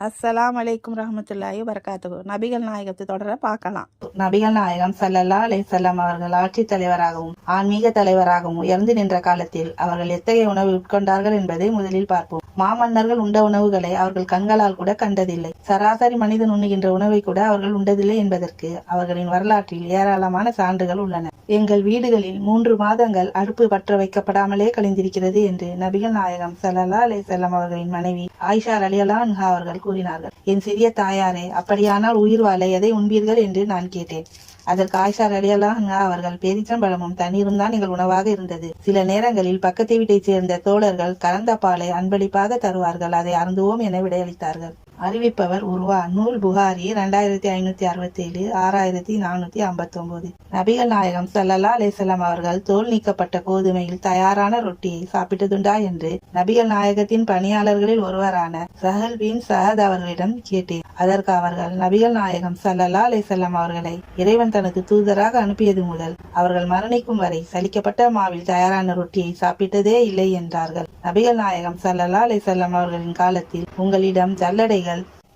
அஸ்ஸலாம் அலைக்கும் ரஹமத்துல்லாஹி வரகாத்துஹு. நபிகள் நாயகத்தை தொடர பார்க்கலாம். நபிகள் நாயகம் ஸல்லல்லாஹு அலைஹி வஸல்லம் அவர்கள் ஆட்சி தலைவராகவும் ஆன்மீக தலைவராகவும் உயர்ந்து நின்ற காலத்தில் அவர்கள் எத்தகைய உணவு உட்கொண்டார்கள் என்பதை முதலில் பார்ப்போம். மாமன்னர்கள் உண்ட உணவுகளை அவர்கள் கண்களால் கூட கண்டதில்லை. சராசரி மனிதன் உண்ணுகின்ற உணவை கூட அவர்கள் உண்டதில்லை என்பதற்கு அவர்களின் வரலாற்றில் ஏராளமான சான்றுகள் உள்ளன. எங்கள் வீடுகளில் 3 மாதங்கள் அடுப்பு பற்ற வைக்கப்படாமலே கழிந்திருக்கிறது என்று நபிகள் நாயகம் ஸல்லல்லாஹு அலைஹி வஸல்லம் அவர்களின் மனைவி ஆயிஷா ரலியல்லாஹு அன்ஹா அவர்கள் கூறினார்கள். என் சிறிய தாயாரே, அப்படியானால் உயிர் வாழ எதை உண்பீர்கள் என்று நான் கேட்டேன். அதற்கு ஆயிஷா ரலியல்லாஹு அன்ஹா அவர்கள், பேரிச்சம்பழமும் தண்ணீரும் தான் எங்கள் உணவாக இருந்தது. சில நேரங்களில் பக்கத்து வீட்டைச் சேர்ந்த தோழர்கள் கலந்த பாலை அன்பளிப்பாக தருவார்கள், அதை அருந்துவோம் என விடையளித்தார்கள். அறிவிப்பவர் உருவா. நூல் புகாரி 2567 6459. நபிகள் நாயகம் ஸல்லல்லாஹு அலைஹி வஸல்லம் அவர்கள் தோல் நீக்கப்பட்ட கோதுமையில் தயாரான ரொட்டியை சாப்பிட்டதுண்டா என்று நபிகள் நாயகத்தின் பணியாளர்களில் ஒருவரான சஹல் பின் சஹத் அவர்களிடம் கேட்டேன். அதற்கு அவர்கள், நபிகள் நாயகம் ஸல்லல்லாஹு அலைஹி வஸல்லம் அவர்களை இறைவன் தனது தூதராக அனுப்பியது முதல் அவர்கள் மரணிக்கும் வரை சலிக்கப்பட்ட மாவில் தயாரான ரொட்டியை சாப்பிட்டதே இல்லை என்றார்கள். நபிகள் நாயகம் ஸல்லல்லாஹு அலைஹி வஸல்லம் அவர்களின் காலத்தில் உங்களிடம் ஜல்லடைகள்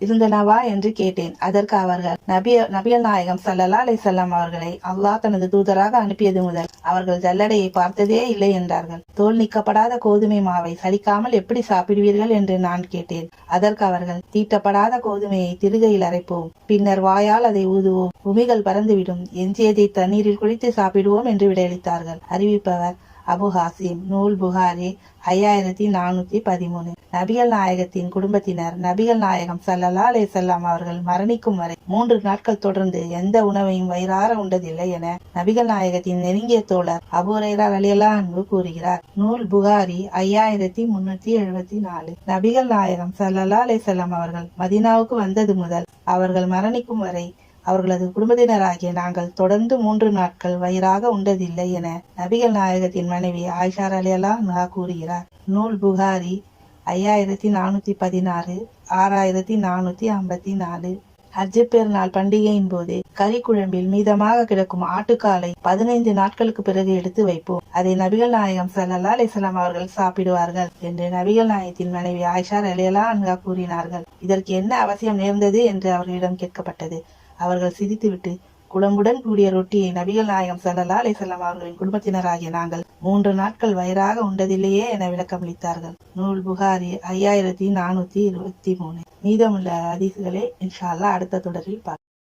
இருந்தனவா என்று கேட்டேன். அதற்கு அவர்கள், நபிகள் நாயகம் ஸல்லல்லாஹு அலைஹி வஸல்லம் அவர்களை அல்லாஹ் தனது தூதராக அனுப்பியது முதல் அவர்கள் ஜல்லடையை பார்த்ததே இல்லை என்றார்கள். தோல் நீக்கப்படாத கோதுமை மாவை சலிக்காமல் எப்படி சாப்பிடுவீர்கள் என்று நான் கேட்டேன். அதற்கு அவர்கள், தீட்டப்படாத கோதுமையை திருகையில் அரைப்போம், பின்னர் வாயால் அதை ஊதுவோம், உமிகள் பறந்துவிடும், எஞ்சியதை தண்ணீரில் குளித்து சாப்பிடுவோம் என்று விடையளித்தார்கள். அறிவிப்பவர் அபு ஹாசிம். நூல் புகாரி 5413. நபிகள் நாயகத்தின் குடும்பத்தினர் நபிகள் நாயகம் ஸல்லல்லாஹு அலைஹி வஸல்லம் அவர்கள் மரணிக்கும் வரை 3 நாட்கள் தொடர்ந்து எந்த உணவையும் வயிறார உண்டதில்லை என நபிகள் நாயகத்தின் நெருங்கிய தோழர் அபூ ஹுரைரா ரலியல்லாஹு அன்ஹு கூறுகிறார். நூல் புகாரி 5374. நபிகள் நாயகம் ஸல்லல்லாஹு அலைஹி வஸல்லம் அவர்கள் மதீனாவுக்கு வந்தது முதல் அவர்கள் மரணிக்கும் வரை அவர்களது குடும்பத்தினராகிய நாங்கள் தொடர்ந்து 3 நாட்கள் வயிறாக உண்டதில்லை என நபிகள் நாயகத்தின் மனைவி ஆயிஷா ரலியல்லாஹு அன்ஹா கூறுகிறார். நூல் புகாரி 5416 6454. ஹஜ் பெருநாள் பண்டிகையின் போது கறிக்குழம்பில் மீதமாக கிடக்கும் ஆட்டுக்காலை 15 நாட்களுக்கு பிறகு எடுத்து வைப்போம், அதை நபிகள் நாயகம் ஸல்லல்லாஹு அலைஹி வஸல்லம் அவர்கள் சாப்பிடுவார்கள் என்று நபிகள் நாயகத்தின் மனைவி ஆயிஷா ரலியல்லாஹு அன்ஹா கூறினார்கள். இதற்கு என்ன அவசியம் நேர்ந்தது என்று அவர்களிடம் கேட்கப்பட்டது. அவர்கள் சிரித்துவிட்டு, குழம்புடன் கூடிய ரொட்டியை நபிகள் நாயகம் ஸல்லல்லாஹு அலைஹி வஸல்லம் அவர்களின் குடும்பத்தினராகிய நாங்கள் 3 நாட்கள் வயிறாக உண்டதில்லையே என விளக்கமளித்தார்கள். நூல் புகாரி 5423. மீதமுள்ள ஹதீஸ்களை இன்ஷா அல்லாஹ் அடுத்த தொடரில் பார்க்கலாம்.